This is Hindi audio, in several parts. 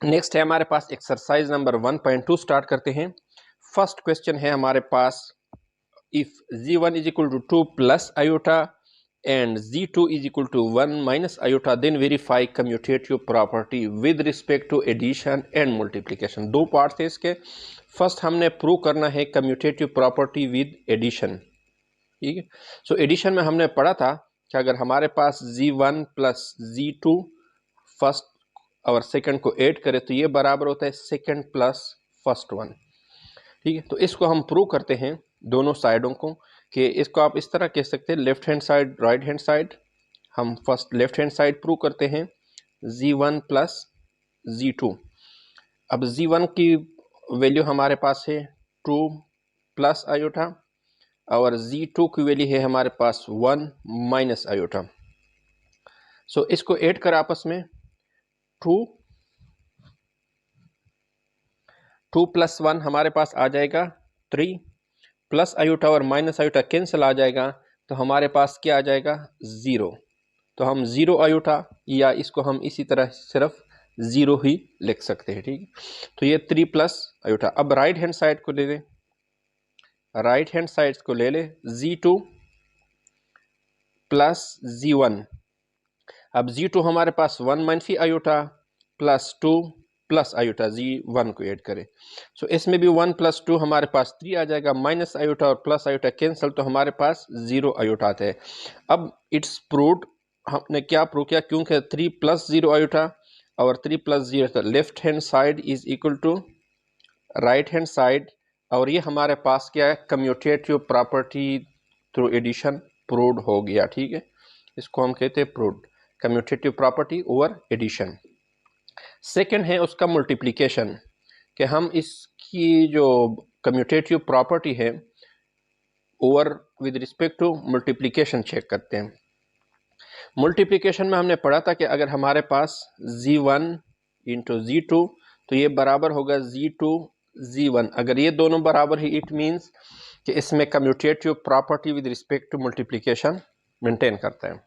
नेक्स्ट है हमारे पास एक्सरसाइज नंबर 1.2 स्टार्ट करते हैं। फर्स्ट क्वेश्चन है हमारे पास, if z1 is equal to 2 plus iota and z2 is equal to 1 minus iota, then verify commutative property with respect to addition and multiplication. दो पार्ट थे इसके। फर्स्ट हमने प्रूव करना है कम्यूटेटिव प्रॉपर्टी विद एडिशन। ठीक है, सो एडिशन में हमने पढ़ा था कि अगर हमारे पास z1 प्लस z2 फर्स्ट और सेकंड को ऐड करें तो ये बराबर होता है सेकंड प्लस फर्स्ट वन। ठीक है, तो इसको हम प्रूव करते हैं दोनों साइडों को, कि इसको आप इस तरह कह सकते हैं left hand side right hand side. हम first left hand side prove करते हैं z1 प्लस z2। अब z1 की वैल्यू हमारे पास है 2 प्लस आयोटा और z2 की वैल्यू है हमारे पास 1 माइनस आयोटा। सो इसको ऐड कर आपस में 2 प्लस 1 हमारे पास आ जाएगा 3, प्लस आयोटा और माइनस आयोटा कैंसिल आ जाएगा, तो हमारे पास क्या आ जाएगा 0। तो हम 0 आयोटा या इसको हम इसी तरह सिर्फ 0 ही लिख सकते हैं। ठीक है, तो ये 3 प्लस आयोटा। अब राइट हैंड साइड को ले लें, राइट हैंड साइड को ले लें z2 प्लस z1। अब z2 हमारे पास 1 minus iota plus 2 plus iota z1 को ऐड करें। सो इसमें भी 1 प्लस 2 हमारे पास 3 आ जाएगा, माइनस आयोटा और प्लस आयोटा कैंसिल, तो हमारे पास 0 आयोटा आता है। अब इट्स प्रूव्ड, हमने क्या प्रूव किया, क्योंकि 3 प्लस 0 आयोटा और 3 plus 0, left hand side is equal to right hand side, और ये हमारे पास क्या है commutative property through addition proved हो गया। ठीक है, इसको हम कहते हैं proved commutative property over addition. Second है उसका मल्टीप्लिकेशन, कि हम इसकी जो कम्यूटेटिव प्रॉपर्टी है over with respect to multiplication check करते हैं। मल्टीप्लिकेशन में हमने पढ़ा था कि अगर हमारे पास z1 इंटू z2 तो ये बराबर होगा z2 z1। अगर ये दोनों बराबर ही इट मीन्स कि इसमें commutative property with respect to multiplication maintain करता है।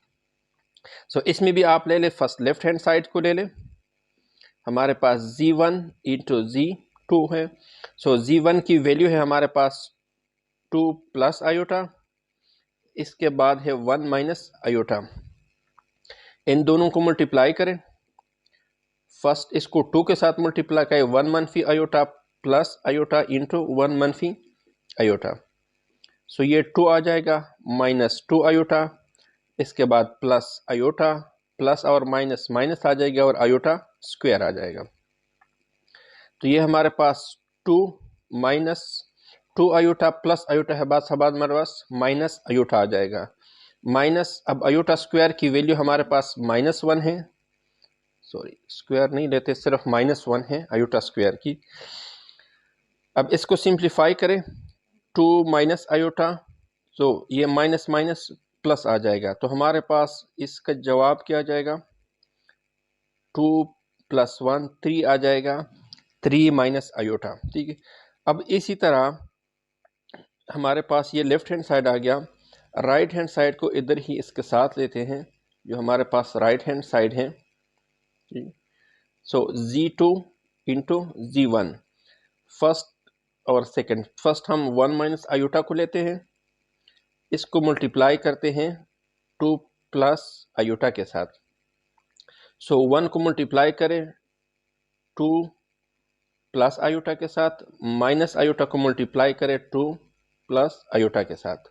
सो इसमें भी आप ले ले, फर्स्ट लेफ्ट हैंड साइड को ले ले, हमारे पास z1 इंटू z2 है। सो z1 की वैल्यू है हमारे पास 2 प्लस आयोटा, इसके बाद है 1 माइनस आयोटा। इन दोनों को मल्टीप्लाई करें, फर्स्ट इसको 2 के साथ मल्टीप्लाई करें, 1 मनफी आयोटा प्लस आयोटा इंटू 1 मनफी आयोटा। सो ये 2 आ जाएगा, माइनस 2 आयोटा, इसके बाद प्लस आयोटा, प्लस और माइनस माइनस आ जाएगा और आयोटा स्क्वायर आ जाएगा। तो ये हमारे पास 2 माइनस 2 आयोटा प्लस आयोटा है बाद हमारे पास माइनस आयोटा आ जाएगा, माइनस अब आयोटा स्क्वायर की वैल्यू हमारे पास -1 है, सॉरी स्क्वायर नहीं लेते, सिर्फ -1 है आयोटा स्क्वायर की। अब इसको सिंप्लीफाई करें, 2 माइनस आयोटा, तो ये माइनस माइनस प्लस आ जाएगा, तो हमारे पास इसका जवाब क्या आ जाएगा 2 प्लस 1 3 आ जाएगा, 3 माइनस आयोटा। ठीक है, अब इसी तरह हमारे पास ये लेफ्ट हैंड साइड आ गया, राइट हैंड साइड को इधर ही इसके साथ लेते हैं, जो हमारे पास राइट हैंड साइड है। सो z2 इंटू z1, फर्स्ट और सेकंड, फर्स्ट हम 1 माइनस आयोटा को लेते हैं, इसको मल्टीप्लाई करते हैं 2 प्लस आयोटा के साथ। सो 1 को मल्टीप्लाई करें 2 प्लस आयोटा के साथ, माइनस आयोटा को मल्टीप्लाई करें 2 प्लस आयोटा के साथ।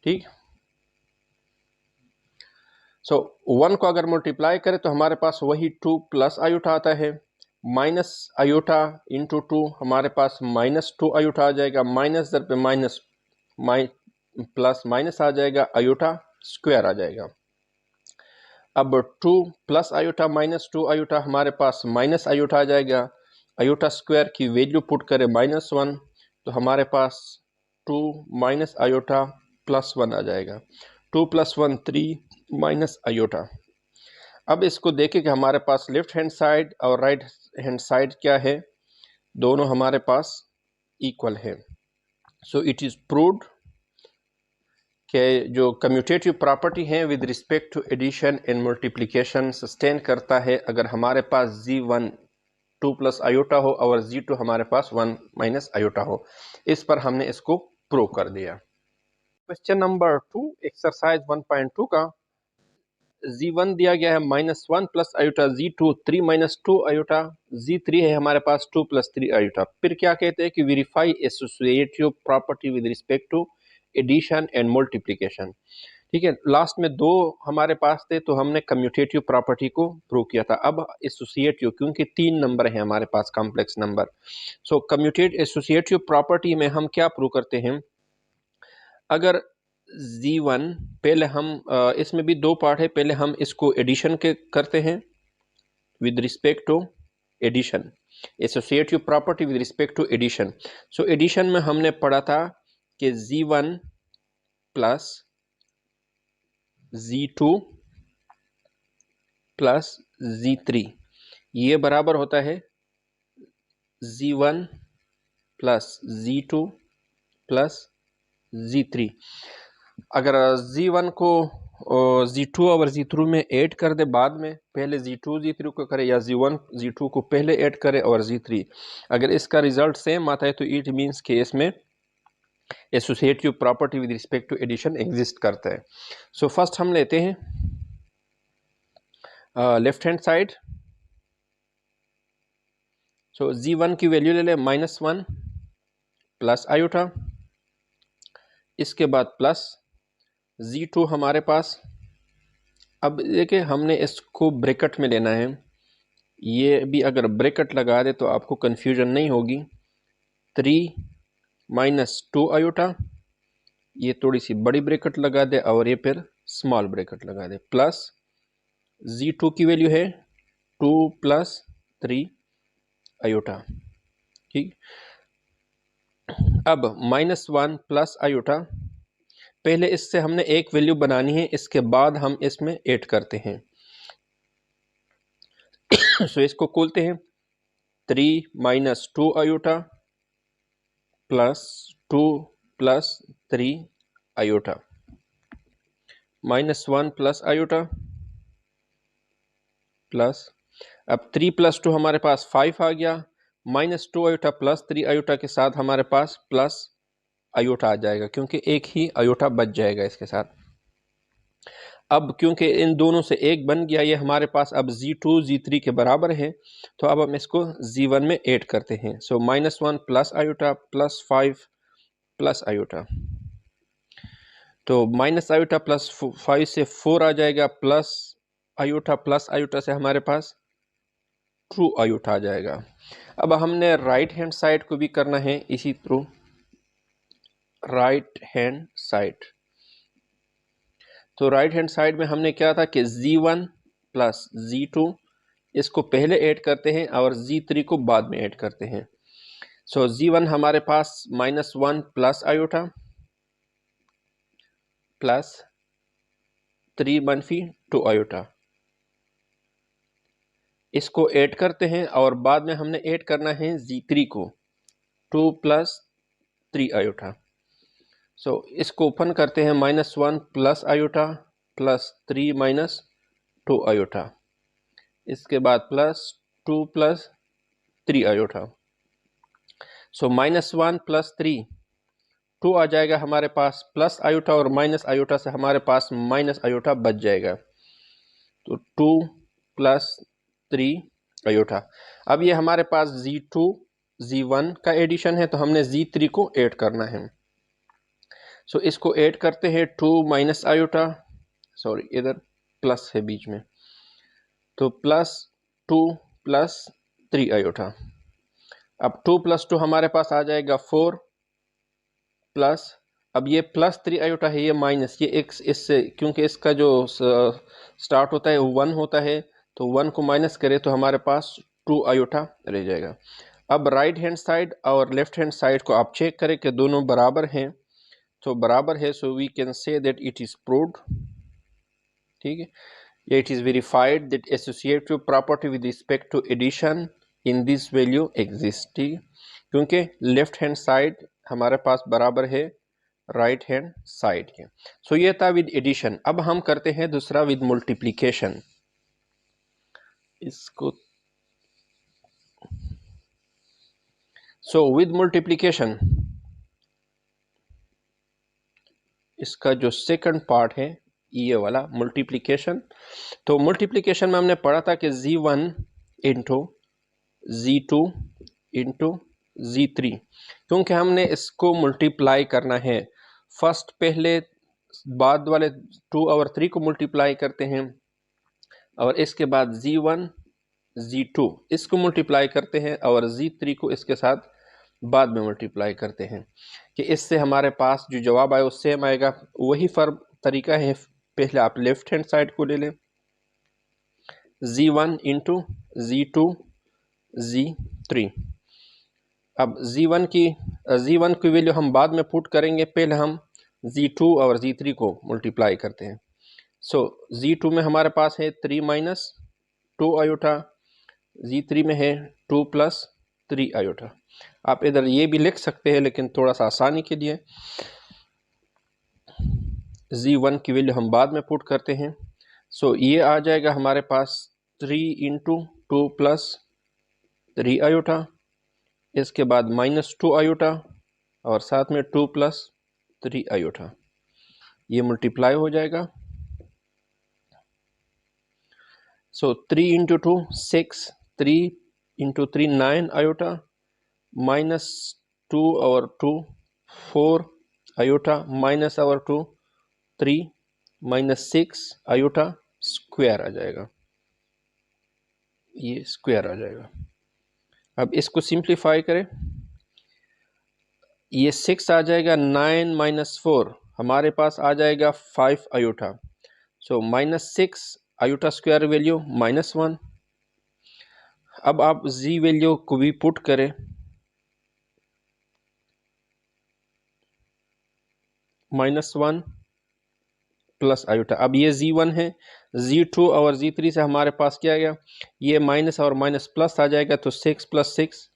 ठीक, सो 1 को अगर मल्टीप्लाई करें तो हमारे पास वही 2 प्लस आयोटा आता है, माइनस आयोटा इंटू 2 हमारे पास -2 आयोटा आ जाएगा, माइनस दर पे माइनस प्लस माइनस आ जाएगा, आयोटा स्क्वायर आ जाएगा। अब 2 प्लस आयोटा -2 आयोटा हमारे पास माइनस आयोटा आ जाएगा, आयोटा स्क्वायर की वैल्यू पुट करें -1, तो हमारे पास 2 माइनस आयोटा प्लस 1 आ जाएगा, 2 प्लस 1 3 माइनस आयोटा। अब इसको देखें कि हमारे पास लेफ्ट हैंड साइड और राइट हैंड साइड क्या है, दोनों हमारे पास इक्वल है। सो इट इज प्रूव्ड कि जो कम्यूटेटिव प्रॉपर्टी है with respect to addition and multiplication sustain करता है अगर हमारे पास Z1 2 प्लस आयोटा हो और Z2 हमारे पास 1 माइनस आयोटा हो। इस पर हमने इसको प्रूव कर दिया। क्वेश्चन नंबर 2 एक्सरसाइज 1.2 का Z1 दिया गया है -1 plus iota, Z2 3 minus 2 iota, Z3 है हमारे पास 2 प्लस 3 आयोटा। फिर क्या कहते हैं कि verify associative property with respect to addition and multiplication. ठीक है, लास्ट में दो हमारे पास थे तो हमने कम्यूटेटिव प्रॉपर्टी को प्रूव किया था। अब एसोसिएटिव, क्योंकि 3 नंबर है हमारे पास कॉम्प्लेक्स नंबर, सो कम्यूटेट एसोसिएटिव प्रॉपर्टी में हम क्या प्रूव करते हैं, अगर Z1 पहले हम इसमें भी दो पार्ट है, पहले हम इसको एडिशन के करते हैं with respect to addition, associative property with respect to addition. So addition में हमने पढ़ा था कि Z1 plus Z2 plus Z3 ये बराबर होता है Z1 plus Z2 plus Z3। अगर Z1 को Z2 और Z3 में ऐड कर दे बाद में, पहले Z2 Z3 को करे या Z1 Z2 को पहले ऐड करे और Z3, अगर इसका रिजल्ट सेम आता है तो इट मीन्स कि इसमें associative property with respect to addition exist करता है। सो फर्स्ट हम लेते हैं लेफ्ट हैंड साइड। सो Z1 की वैल्यू ले लें -1 प्लस आयोटा, इसके बाद प्लस Z2 हमारे पास। अब देखिए हमने इसको ब्रैकेट में लेना है, ये भी अगर ब्रैकेट लगा दे तो आपको कन्फ्यूजन नहीं होगी। 3 माइनस 2 आयोटा, ये थोड़ी सी बड़ी ब्रैकेट लगा दे और ये फिर स्मॉल ब्रैकेट लगा दे, प्लस Z2 की वैल्यू है 2 प्लस 3 आयोटा। ठीक, अब -1 प्लस आयोटा, पहले इससे हमने एक वैल्यू बनानी है, इसके बाद हम इसमें ऐड करते हैं। सो इसको खोलते हैं, 3 minus 2 iota plus 2 plus 3 iota, -1 plus iota plus, अब 3 प्लस 2 हमारे पास 5 आ गया, -2 आयोटा प्लस 3 आयोटा के साथ हमारे पास प्लस आयोटा आ जाएगा, क्योंकि एक ही आयोटा बच जाएगा इसके साथ। अब क्योंकि इन दोनों से एक बन गया, ये हमारे पास अब Z2 Z3 के बराबर है, तो अब हम इसको Z1 में ऐड करते हैं। सो -1 plus iota plus 5 plus iota, तो माइनस आयोटा प्लस 5 से 4 आ जाएगा, प्लस आयोटा से हमारे पास ट्रू आयोटा आ जाएगा। अब हमने राइट हैंड साइड को भी करना है इसी थ्रू, राइट हैंड साइड। तो राइट हैंड साइड में हमने क्या था कि Z1 प्लस Z2 इसको पहले ऐड करते हैं और Z3 को बाद में ऐड करते हैं। सो Z1 हमारे पास -1 प्लस आयोटा प्लस 3 मनफी 2 आयोटा, इसको ऐड करते हैं और बाद में हमने ऐड करना है Z3 को 2 प्लस 3 आयोटा। सो इसको ओपन करते हैं, -1 plus iota plus 3 minus 2 iota, इसके बाद प्लस 2 प्लस 3 आयोटा। सो -1 प्लस 3 2 आ जाएगा हमारे पास, प्लस आयोटा और माइनस आयोटा से हमारे पास माइनस आयोटा बच जाएगा, तो 2 प्लस 3 आयोटा। अब ये हमारे पास Z2 Z1 का एडिशन है, तो हमने Z3 को ऐड करना है। सो इसको ऐड करते हैं, 2 माइनस आयोटा, सॉरी इधर प्लस है बीच में, तो प्लस 2 प्लस 3 आयोटा। अब 2 प्लस 2 हमारे पास आ जाएगा 4 प्लस, अब ये प्लस 3 आयोटा है, ये माइनस, ये एक इससे, क्योंकि इसका जो स्टार्ट होता है 1 होता है, तो 1 को माइनस करें तो हमारे पास 2 आयोटा रह जाएगा। अब राइट हैंड साइड और लेफ्ट हैंड साइड को आप चेक करें कि दोनों बराबर हैं, तो बराबर है, so we can say that it is proved. ठीक है, या it is verified that associative property with respect to addition in this value exist. ठीक है, क्योंकि लेफ्ट हैंड साइड हमारे पास बराबर है राइट हैंड साइड के। सो ये था विद एडिशन। अब हम करते हैं दूसरा विद मल्टीप्लिकेशन। इसको सो विद मल्टीप्लिकेशन इसका जो सेकंड पार्ट है ये वाला मल्टीप्लिकेशन। तो मल्टीप्लिकेशन में हमने पढ़ा था कि Z1 into Z2 into Z3, क्योंकि हमने इसको मल्टीप्लाई करना है। फर्स्ट पहले बाद वाले 2 और 3 को मल्टीप्लाई करते हैं और इसके बाद Z1 Z2 इसको मल्टीप्लाई करते हैं और Z3 को इसके साथ बाद में मल्टीप्लाई करते हैं कि इससे हमारे पास जो जवाब आए वो सेम आएगा। वही फर्क तरीका है। पहले आप लेफ्ट हैंड साइड को ले लें, Z1 इंटू Z2 Z3। अब Z1 की वैल्यू हम बाद में पुट करेंगे, पहले हम Z2 और Z3 को मल्टीप्लाई करते हैं। सो Z2 में हमारे पास है 3 माइनस 2 आयोटा, Z3 में है 2 प्लस 3 आयोटा। आप इधर ये भी लिख सकते हैं लेकिन थोड़ा सा आसानी के लिए Z1 की वैल्यू हम बाद में पुट करते हैं। सो ये आ जाएगा हमारे पास 3 इंटू 2 प्लस 3 आयोटा, इसके बाद माइनस 2 आयोटा और साथ में 2 प्लस 3 आयोटा। ये मल्टीप्लाई हो जाएगा। सो 3 इंटू 2 6, 3 इंटू 3 9 आयोटा, माइनस 2 और 2 4 आयोटा, माइनस और 2 3 माइनस 6 आयोटा, स्क्वायर आ जाएगा। ये स्क्वायर आ जाएगा। अब इसको सिंप्लीफाई करें, ये 6 आ जाएगा, 9 माइनस 4 हमारे पास आ जाएगा 5 iota. So minus 6 iota square value -1। अब आप जी वैल्यू को भी पुट करें, -1 प्लस आयोटा। अब ये Z1 है, Z2 और Z3 से हमारे पास क्या आ गया, ये माइनस और माइनस प्लस आ जाएगा, तो 6 प्लस 6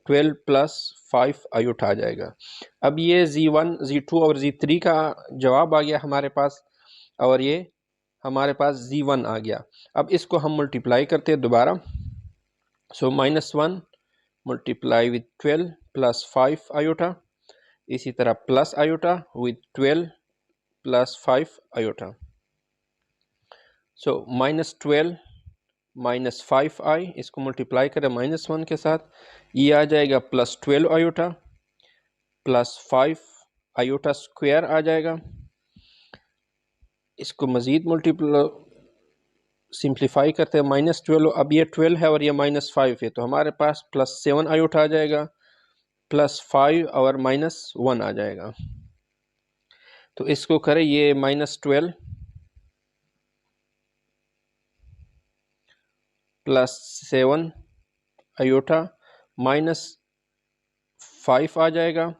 12 प्लस 5 आयोटा आ जाएगा। अब ये Z1 Z2 और Z3 का जवाब आ गया हमारे पास और ये हमारे पास Z1 आ गया। अब इसको हम मल्टीप्लाई करते हैं दोबारा। सो -1 मल्टीप्लाई विथ 12 प्लस 5 आयोटा, इसी तरह plus iota with 12 plus 5 iota. So -12 minus 5i, इसको मल्टीप्लाई करें -1 के साथ, ये आ जाएगा plus 12 iota plus 5 iota square आ जाएगा। इसको मज़ीद सिंप्लीफाई करते हैं, -12, अब ये 12 है और ये -5 है, तो हमारे पास +7 आयोटा आ जाएगा, +5 और -1 आ जाएगा। तो इसको करें, ये -12 +7 आयोटा -5 आ जाएगा।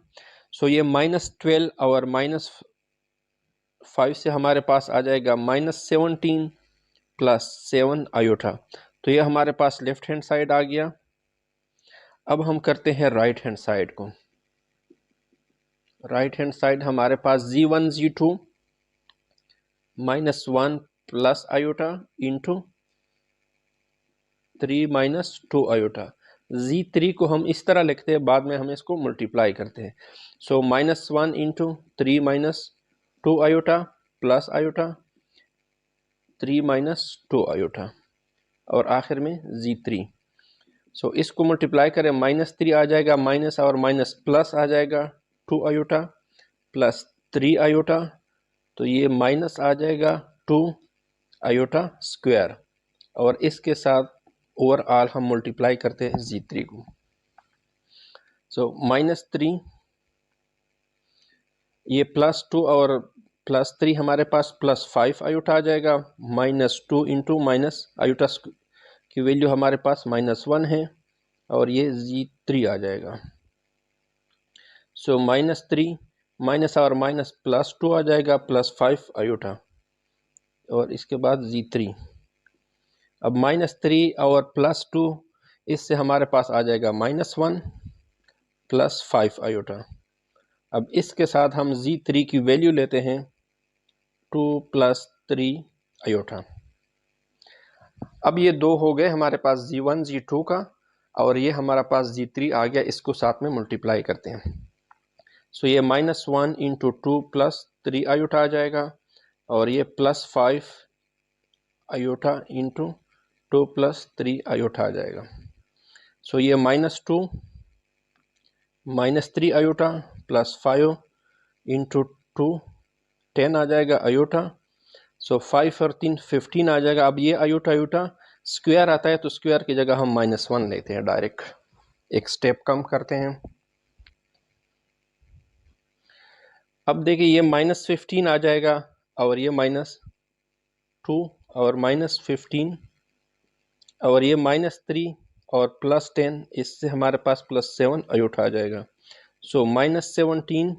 सो ये -12 और -5 से हमारे पास आ जाएगा -17 प्लस 7 आयोटा। तो ये हमारे पास लेफ्ट हैंड साइड आ गया। अब हम करते हैं राइट हैंड साइड को। राइट हैंड साइड हमारे पास Z1 Z2 -1 plus iota into 3 minus 2 iota. Z3 को हम इस तरह लिखते हैं, बाद में हम इसको मल्टीप्लाई करते हैं। सो -1 into 3 minus 2 iota plus iota 3 minus 2 iota और आखिर में Z3। सो इसको मल्टीप्लाई करें, -3 आ जाएगा, माइनस और माइनस प्लस आ जाएगा 2 आयोटा प्लस 3 आयोटा, तो ये माइनस आ जाएगा 2 आयोटा स्क्वायर और इसके साथ ओवरऑल हम मल्टीप्लाई करते हैं Z3 को। सो -3, ये +2 और +3 हमारे पास +5 आयोटा आ जाएगा, -2 इंटू माइनस आयोटा की वैल्यू हमारे पास -1 है और ये Z3 आ जाएगा। सो -3 माइनस और माइनस +2 आ जाएगा, +5 आयोटा और इसके बाद Z3। अब -3 और +2 इससे हमारे पास आ जाएगा -1 +5 आयोटा। अब इसके साथ हम z3 की वैल्यू लेते हैं 2 + 3 आयोटा। अब ये दो हो गए हमारे पास z1 z2 का, और ये हमारा पास z3 आ गया, इसको साथ में मल्टीप्लाई करते हैं। सो ये -1 × 2 + 3 आयोटा आ जाएगा, और ये +5 आयोटा इंटू 2 + 3 आयोटा आ जाएगा। सो ये -2 -3 आयोटा +5 × 2 10 आ जाएगा आयोटा। सो 5 और 3 15 आ जाएगा। अब ये आयोटा आयोटा स्क्वायर आता है, तो स्क्वायर की जगह हम -1 लेते हैं, डायरेक्ट एक स्टेप कम करते हैं। अब देखिए ये -15 आ जाएगा, और ये -2 और -15 और ये -3 और +10, इससे हमारे पास +7 आयोटा आ जाएगा। सो -17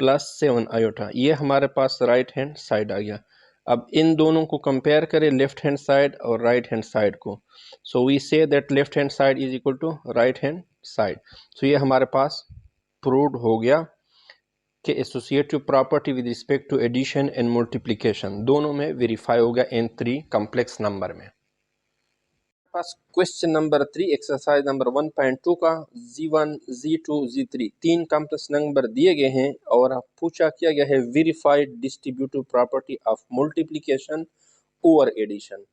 +7 आयोटा, ये हमारे पास राइट हैंड साइड आ गया। अब इन दोनों को कंपेयर करें, लेफ्ट हैंड साइड और राइट हैंड साइड को। So we say that left hand side is equal to right hand side. So ये हमारे पास प्रूव्ड हो गया कि associative property with respect to addition and multiplication दोनों में वेरीफाई हो गया इन 3 कॉम्प्लेक्स नंबर में। पास क्वेश्चन नंबर 3 एक्सरसाइज नंबर 1.2 का z1 z2 z3 तीन कॉम्प्लेक्स नंबर दिए गए हैं, और पूछा किया गया है verified distributive property of multiplication over addition.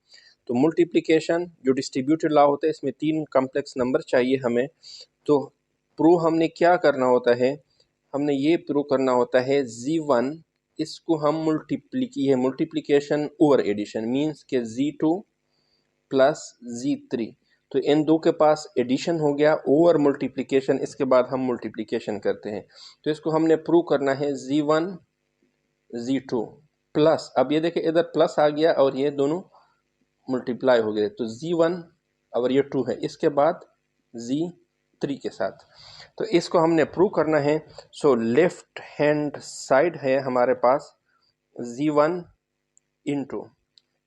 तो मल्टीप्लिकेशन जो डिस्ट्रीब्यूटिव लॉ होता है, इसमें तीन कॉम्प्लेक्स नंबर चाहिए हमें। तो प्रूव हमने क्या करना होता है, हमने ये प्रूव करना होता है z1 इसको हम मल्टीप्लिकेशन ओवर एडिशन मीन्स के z2 + z3। तो इन दो के पास एडिशन हो गया, ओवर मल्टीप्लिकेशन, इसके बाद हम मल्टीप्लिकेशन करते हैं। तो इसको हमने प्रूव करना है z1 z2 प्लस, अब ये देखिए इधर प्लस आ गया और ये दोनों मल्टीप्लाई हो गए, तो z1 और ये 2 है, इसके बाद z3 के साथ। तो इसको हमने प्रूव करना है। सो लेफ्ट हैंड साइड है हमारे पास z1 ×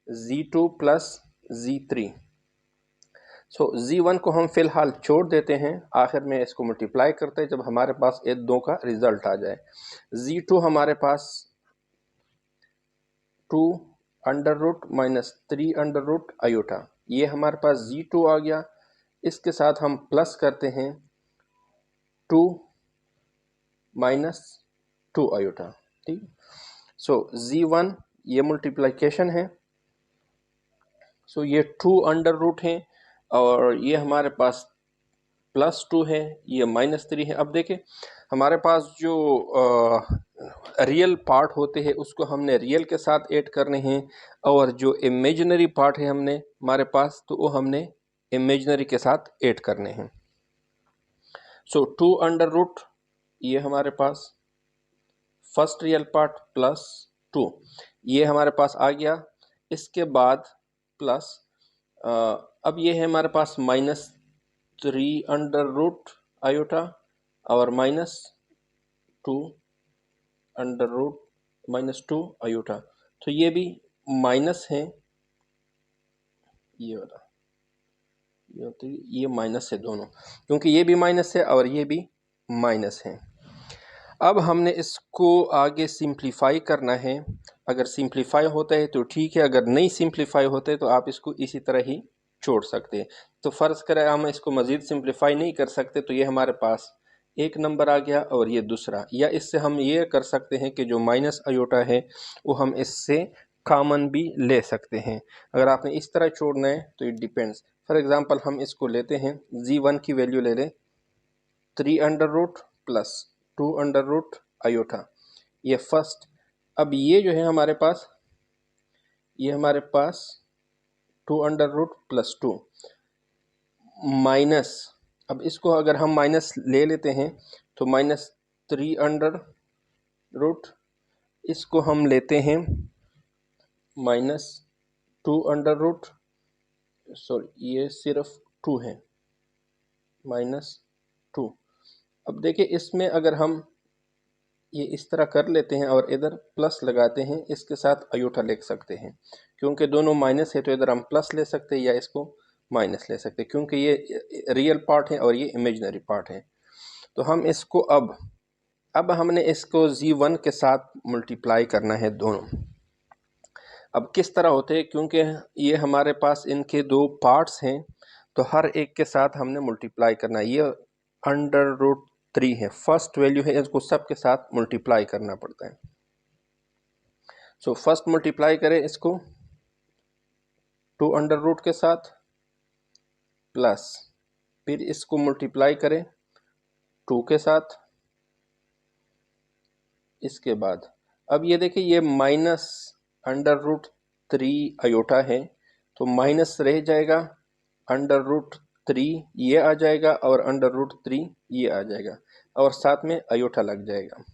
z2 + z3। सो z1 को हम फिलहाल छोड़ देते हैं, आखिर में इसको मल्टीप्लाई करते हैं जब हमारे पास ये दो का रिजल्ट आ जाए। z2 हमारे पास 2 √ -3 आयोटा, ये हमारे पास z2 आ गया। इसके साथ हम प्लस करते हैं 2 - 2 आयोटा, ठीक। सो z1 ये मल्टीप्लिकेशन है, सो ये 2 है, और ये हमारे पास +2 है, ये -3 है। अब देखिए हमारे पास जो रियल पार्ट होते हैं उसको हमने रियल के साथ ऐड करने हैं, और जो इमेजिनरी पार्ट है हमने हमारे पास, तो वो हमने इमेजिनरी के साथ ऐड करने हैं। सो 2 ये हमारे पास फर्स्ट रियल पार्ट +2 ये हमारे पास आ गया। इसके बाद प्लस अब ये है हमारे पास -3 आयोटा और -2 आयोटा, तो ये भी माइनस है, ये वाला ये माइनस है दोनों, क्योंकि ये भी माइनस है और ये भी माइनस है। अब हमने इसको आगे सिंप्लीफाई करना है। अगर सिंप्लीफाई होता है तो ठीक है, अगर नहीं सिंप्लीफाई होता है तो आप इसको इसी तरह ही छोड़ सकते हैं। तो फ़र्ज़ करें हम इसको मज़ीद सिंप्लीफाई नहीं कर सकते, तो ये हमारे पास एक नंबर आ गया और ये दूसरा, या इससे हम ये कर सकते हैं कि जो माइनस आयोटा है वो हम इससे कॉमन भी ले सकते हैं। अगर आपने इस तरह छोड़ना है तो इट डिपेंड्स। फॉर एग्ज़ाम्पल हम इसको लेते हैं, z1 की वैल्यू ले लें 3 + 2 आयोटा, ये फर्स्ट। अब ये जो है हमारे पास, ये हमारे पास 2 + 2 माइनस, अब इसको अगर हम माइनस ले लेते हैं तो -3 इसको हम लेते हैं -2 सॉरी ये सिर्फ 2 है, -2। अब देखिए इसमें अगर हम ये इस तरह कर लेते हैं और इधर प्लस लगाते हैं, इसके साथ आयोटा लिख सकते हैं, क्योंकि दोनों माइनस है तो इधर हम प्लस ले सकते हैं या इसको माइनस ले सकते हैं, क्योंकि ये रियल पार्ट है और ये इमेजिनरी पार्ट है। तो हम इसको अब अब हमने इसको z1 के साथ मल्टीप्लाई करना है दोनों। अब किस तरह होते हैं, क्योंकि ये हमारे पास इनके दो पार्ट्स हैं तो हर एक के साथ हमने मल्टीप्लाई करना है। ये √3 है, फर्स्ट वैल्यू है, इसको सब के साथ मल्टीप्लाई करना पड़ता है। सो फर्स्ट मल्टीप्लाई करें इसको 2 के साथ, प्लस फिर इसको मल्टीप्लाई करें 2 के साथ। इसके बाद अब ये देखिए ये माइनस √3 आयोटा है तो माइनस रह जाएगा, √3 ये आ जाएगा और √3 ये आ जाएगा और साथ में आयोटा लग जाएगा।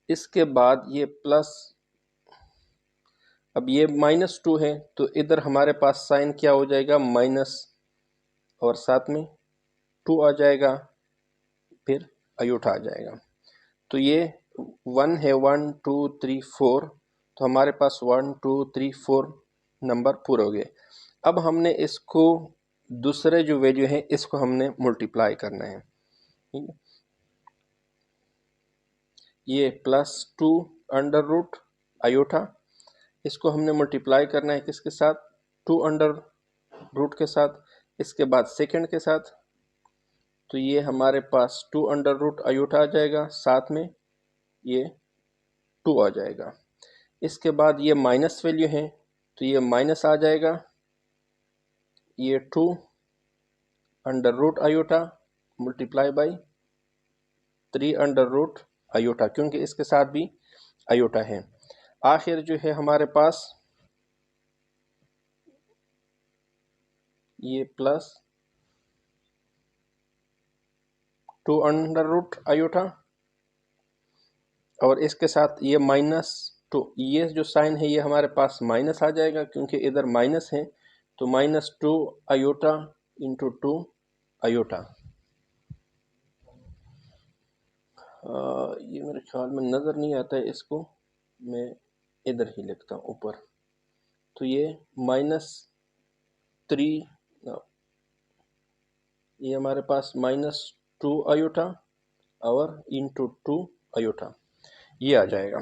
इसके बाद ये प्लस, अब ये -2 है तो इधर हमारे पास साइन क्या हो जाएगा, माइनस और साथ में 2 आ जाएगा, फिर आयोटा आ जाएगा। तो ये 1 है, 1 2 3 4, तो हमारे पास 1 2 3 4 नंबर पूरे हो गए। अब हमने इसको दूसरे जो वैल्यू है इसको हमने मल्टीप्लाई करना है, ठीक है। ये +2 अंडर रूट आयोटा, इसको हमने मल्टीप्लाई करना है किसके साथ, 2 अंडर रूट के साथ, इसके बाद सेकंड के साथ। तो ये हमारे पास 2 अंडर रूट आयोटा आ जाएगा, साथ में ये 2 आ जाएगा। इसके बाद ये माइनस वैल्यू है तो ये माइनस आ जाएगा, ये 2 under root iota multiply by 3 under root iota, क्योंकि इसके साथ भी आयोटा है। आखिर जो है हमारे पास ये प्लस 2 अंडर रूट आयोटा और इसके साथ ये -2, ये जो साइन है ये हमारे पास माइनस आ जाएगा क्योंकि इधर माइनस है, तो -2 आयोटा इंटू 2 आयोटा। ये मेरे ख्याल में नज़र नहीं आता है, इसको मैं इधर ही लिखता हूँ ऊपर। तो ये -3, ये हमारे पास -2 आयोटा और इंटू 2 आयोटा ये आ जाएगा।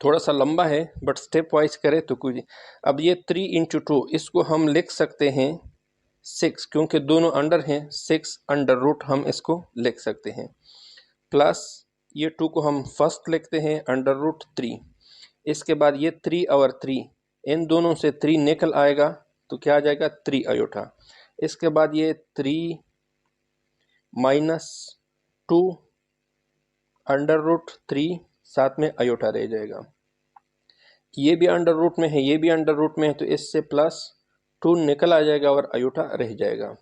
थोड़ा सा लंबा है बट स्टेप वाइज करें तो कुछ। अब ये 3 इंटू 2 इसको हम लिख सकते हैं 6, क्योंकि दोनों अंडर हैं, 6 अंडर रूट हम इसको लिख सकते हैं। प्लस ये 2 को हम फर्स्ट लिखते हैं √3। इसके बाद ये 3 और 3, इन दोनों से 3 निकल आएगा तो क्या आ जाएगा, 3 आयोटा। इसके बाद ये 3 -2 √3 साथ में आयोटा रह जाएगा। ये भी अंडर रूट में है, ये भी अंडर रूट में है, तो इससे +2 निकल आ जाएगा और आयोटा रह जाएगा।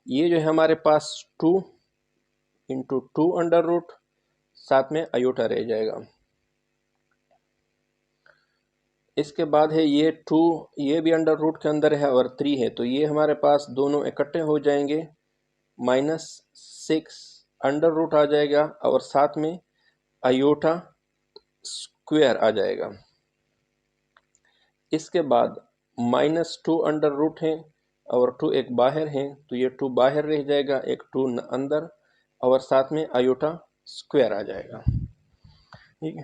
ये जो है हमारे पास 2 इंटू 2 अंडर रूट, साथ में आयोटा रह जाएगा। इसके बाद है ये 2, ये भी अंडर रूट के अंदर है और 3 है, तो ये हमारे पास दोनों इकट्ठे हो जाएंगे, -6 अंडर रूट आ जाएगा और साथ में आयोटा स्क्वायर आ जाएगा। इसके बाद -2 अंडर रूट है और 2 एक बाहर है, तो ये 2 बाहर रह जाएगा, एक 2 अंदर और साथ में आयोटा स्क्वायर आ जाएगा, ठीक है।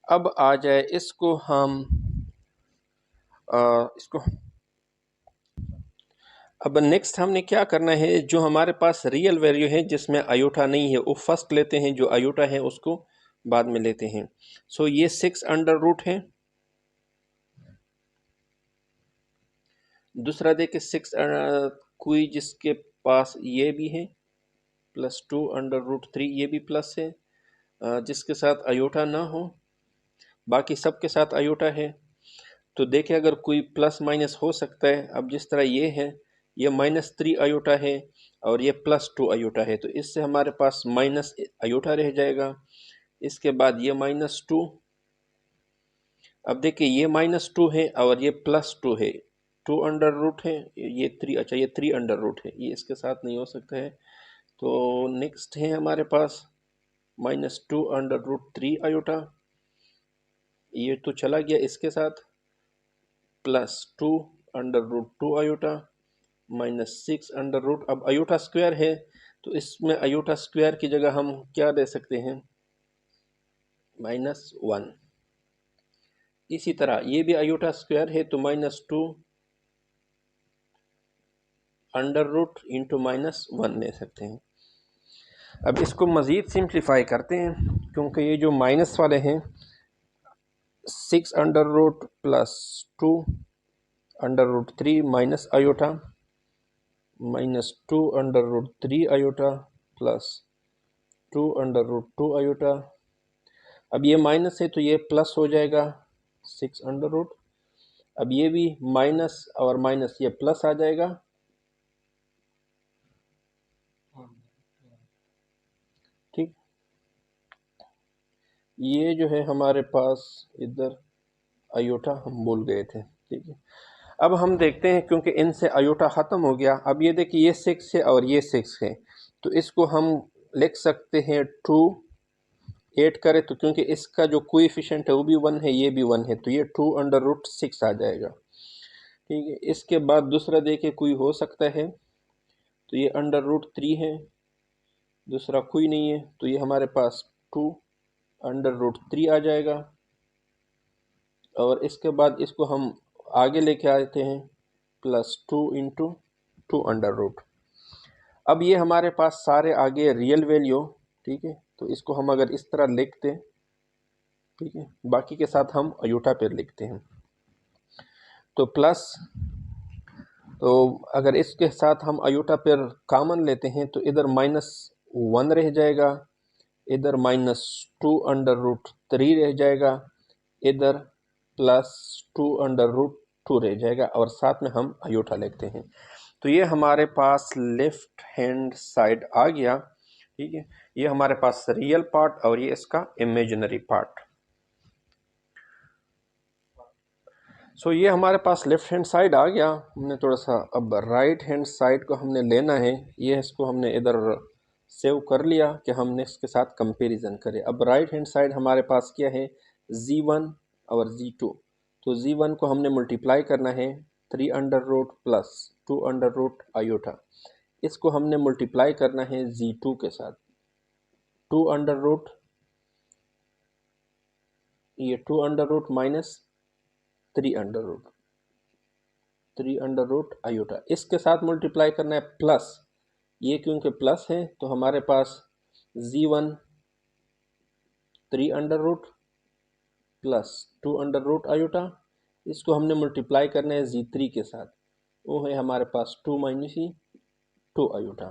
अब आ जाए इसको हम इसको अब नेक्स्ट हमने क्या करना है, जो हमारे पास रियल वैल्यू है जिसमें आयोटा नहीं है वो फर्स्ट लेते हैं, जो आयोटा है उसको बाद में लेते हैं। सो ये 6 अंडर रूट है, दूसरा देखे 6 कोई जिसके पास ये भी है +2 अंडर रूट 3, ये भी प्लस है, जिसके साथ आयोटा ना हो, बाकी सब के साथ आयोटा है। तो देखें अगर कोई प्लस माइनस हो सकता है। अब जिस तरह ये है, ये -3 आयोटा है और ये +2 आयोटा है, तो इससे हमारे पास माइनस आयोटा रह जाएगा। इसके बाद ये -2, अब देखिए ये -2 है और ये +2 है, 2 अंडर रूट है, ये 3, अच्छा ये 3 अंडर रूट है, ये इसके साथ नहीं हो सकता है। तो नेक्स्ट है हमारे पास -2 अंडर रूट 3 आयोटा, ये तो चला गया इसके साथ, +2 under root 2 iota, -6 under root, अब आयोटा स्क्वायर है तो इसमें आयोटा स्क्वायर की जगह हम क्या दे सकते हैं, -1। इसी तरह ये भी आयोटा स्क्वायर है तो -2 अंडर रूट इंटू -1 ले सकते हैं। अब इसको मज़ीद सिंप्लीफाई करते हैं, क्योंकि ये जो माइनस वाले हैं 6 under root plus 2 under root 3 minus iota -2 under root 3 iota plus 2 under root 2 iota. अब ये माइनस है तो ये प्लस हो जाएगा 6 अंडर रूट। अब ये भी माइनस और माइनस ये प्लस आ जाएगा, ठीक। ये जो है हमारे पास इधर आयोटा हम भूल गए थे, ठीक है। अब हम देखते हैं, क्योंकि इनसे आयोटा ख़त्म हो गया। अब ये देखिए ये 6 है और ये 6 है, तो इसको हम लिख सकते हैं 2 8 करें तो, क्योंकि इसका जो कोएफिशिएंट है वो भी 1 है, ये भी 1 है, तो ये 2 अंडर रूट 6 आ जाएगा, ठीक है। इसके बाद दूसरा देखिए कोई हो सकता है, तो ये अंडर रूट 3 है, दूसरा कोई नहीं है, तो ये हमारे पास 2 अंडर रूट 3 आ जाएगा। और इसके बाद इसको हम आगे लेके आते हैं +2 इंटू 2 अंडर रूट। अब ये हमारे पास सारे आगे रियल वैल्यू, ठीक है, तो इसको हम अगर इस तरह लिखते, ठीक है, बाकी के साथ हम अयूटा पर लिखते हैं, तो प्लस, तो अगर इसके साथ हम अयूटा पर कॉमन लेते हैं तो इधर -1 रह जाएगा, इधर -2 अंडर रूट 3 रह जाएगा, इधर +2 अंडर रूट 2 रह जाएगा, और साथ में हम अयूटा लिखते हैं। तो ये हमारे पास लेफ्ट हैंड साइड आ गया, ठीक है। ये हमारे पास रियल पार्ट और ये इसका इमेजिनरी पार्ट। सो ये हमारे पास लेफ्ट हैंड साइड आ गया। हमने थोड़ा सा अब राइट हैंड साइड को हमने लेना है, ये इसको हमने इधर सेव कर लिया कि हमने इसके साथ कंपैरिजन करें। अब राइट हैंड साइड हमारे पास क्या है, Z1 और Z2। तो Z1 को हमने मल्टीप्लाई करना है 3 under root plus 2 under root iota, इसको हमने मल्टीप्लाई करना है Z2 के साथ 2 अंडर रूट, ये 2 under root minus 3 under root, 3 under root iota, इसके साथ मल्टीप्लाई करना है प्लस, ये क्योंकि प्लस है तो हमारे पास Z1 3 under root plus 2 under root iota, इसको हमने मल्टीप्लाई करना है Z3 के साथ, वो है हमारे पास 2 माइनस 2 आयोटा,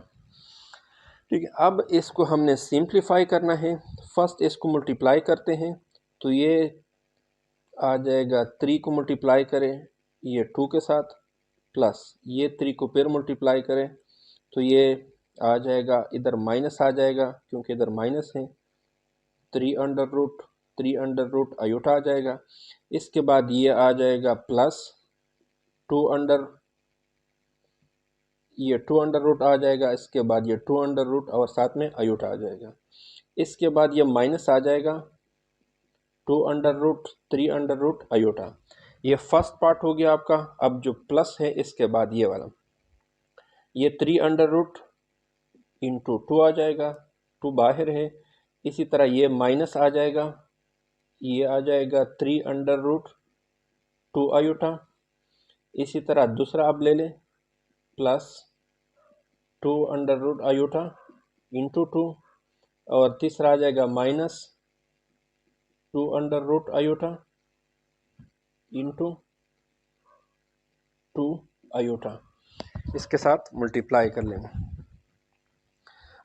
ठीक है। अब इसको हमने सिंप्लीफाई करना है। फर्स्ट इसको मल्टीप्लाई करते हैं, तो ये आ जाएगा 3 को मल्टीप्लाई करें ये 2 के साथ, प्लस ये 3 को फिर मल्टीप्लाई करें तो ये आ जाएगा, इधर माइनस आ जाएगा क्योंकि इधर माइनस है, 3 अंडर रूट आयोटा आ जाएगा। इसके बाद ये आ जाएगा प्लस 2 अंडर, ये 2 अंडर रूट आ जाएगा, इसके बाद ये 2 अंडर रूट और साथ में आयोटा आ जाएगा। इसके बाद ये माइनस आ जाएगा 2 under root 3 under root iota, ये फर्स्ट पार्ट हो गया आपका। अब जो प्लस है इसके बाद ये वाला, ये 3 अंडर रूट इंटू 2 आ जाएगा, 2 बाहर है। इसी तरह ये माइनस आ जाएगा, ये आ जाएगा 3 अंडर रूट 2 आयोटा। इसी तरह दूसरा अब ले लें, plus 2 under root iota into 2, और तीसरा आ जाएगा minus 2 under root iota into 2 iota, इसके साथ मल्टीप्लाई कर लेंगे।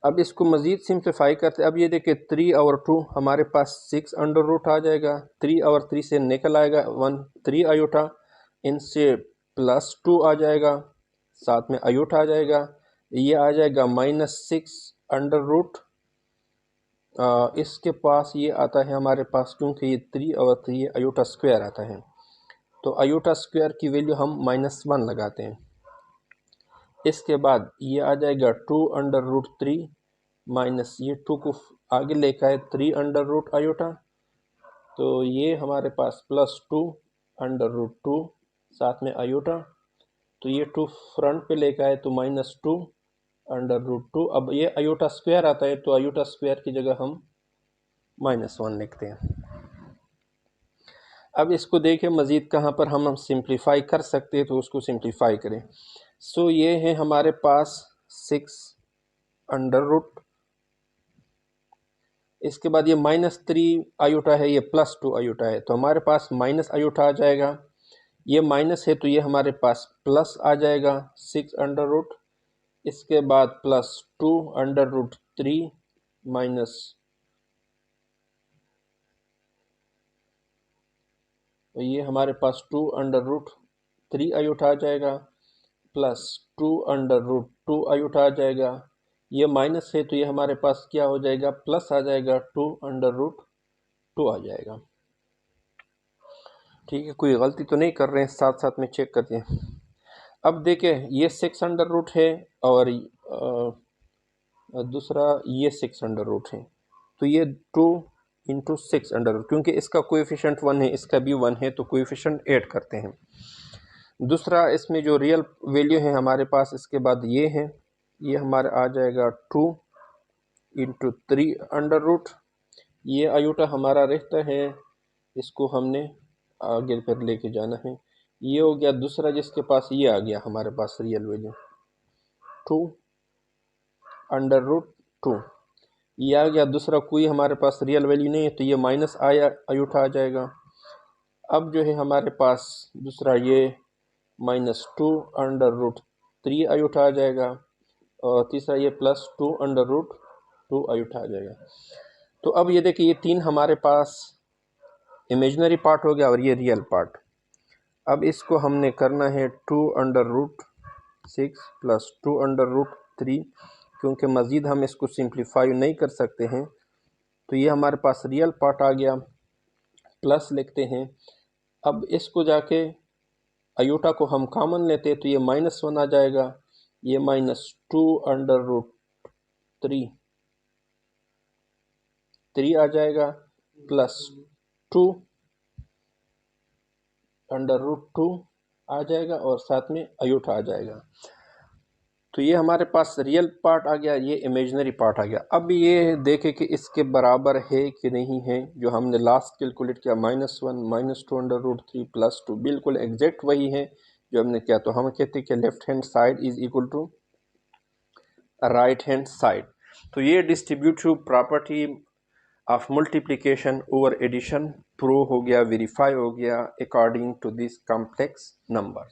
अब इसको मज़ीद सिंप्लीफाई करते, अब ये देखिए 3 और 2 हमारे पास 6 अंडर रूट आ जाएगा, 3 और 3 से निकल आएगा 1, 3 आयोटा, इनसे +2 आ जाएगा, साथ में आयोटा आ जाएगा, ये आ जाएगा -6 अंडर रूट, इसके पास ये आता है हमारे पास, क्योंकि ये 3 और 3 आयोटा स्क्वायर आता है, तो आयोटा स्क्वायर की वैल्यू हम -1 लगाते हैं। इसके बाद ये आ जाएगा 2 अंडर रूट 3 माइनस ये 2 को आगे लेकर आए 3 अंडर रूट आयोटा, तो ये हमारे पास +2 अंडर रूट 2 साथ में आयोटा, तो ये 2 फ्रंट पे लेकर आए तो -2 √2। अब ये आयोटा स्क्वायर आता है तो आयोटा स्क्वायर की जगह हम -1 लिखते हैं। अब इसको देखें मज़ीद कहाँ पर हम सिंप्लीफाई कर सकते हैं तो उसको सिंप्लीफाई करें। सो ये है हमारे पास 6 इसके बाद ये -3 आयोटा है, ये +2 आयोटा है, तो हमारे पास माइनस आयोटा आ जाएगा। ये माइनस है तो ये हमारे पास प्लस आ जाएगा 6 इसके बाद +2 माइनस, तो ये हमारे पास 2 आयोटा आ जाएगा +2 आयोटा आ जाएगा। ये माइनस है तो ये हमारे पास क्या हो जाएगा, प्लस आ जाएगा 2 आ जाएगा। ठीक है, कोई गलती तो नहीं कर रहे हैं, साथ साथ में चेक करते हैं। अब देखें ये 6 है और दूसरा ये 6 है, तो ये 2 × 6 क्योंकि इसका कोएफिशिएंट 1 है, इसका भी 1 है, तो कोएफिशिएंट ऐड करते हैं। दूसरा इसमें जो रियल वैल्यू है हमारे पास, इसके बाद ये है, ये हमारा आ जाएगा 2 × 3 ये आयोटा हमारा रहता है, इसको हमने आगे पर लेके जाना है। ये हो गया दूसरा, जिसके पास ये आ गया हमारे पास रियल वैल्यू 2 ये आ गया। दूसरा कोई हमारे पास रियल वैल्यू नहीं है तो ये माइनस आयोटा आ जाएगा। अब जो है हमारे पास दूसरा ये -2 आयोटा आ जाएगा और तीसरा ये +2 आयोटा आ जाएगा। तो अब ये देखिए ये तीन हमारे पास इमेजिनरी पार्ट हो गया और ये रियल पार्ट। अब इसको हमने करना है 2√6 + 2√3, क्योंकि मज़ीद हम इसको सिंप्लीफाई नहीं कर सकते हैं, तो ये हमारे पास रियल पार्ट आ गया, प्लस लिखते हैं। अब इसको जाके आयोटा को हम कॉमन लेते हैं तो ये -1 आ जाएगा, ये -2√3 आ जाएगा +2 √2 आ जाएगा और साथ में आयोटा आ जाएगा। तो ये हमारे पास रियल पार्ट आ गया, ये इमेजिनरी पार्ट आ गया। अब ये देखें कि इसके बराबर है कि नहीं है, जो हमने लास्ट कैलकुलेट किया -1 -2√3 +2 बिल्कुल एग्जैक्ट वही है जो हमने किया। तो हम कहते हैं कि left hand side is equal to right hand side. तो ये distributive property of multiplication over addition prove हो गया, वेरीफाई हो गया according to this complex number.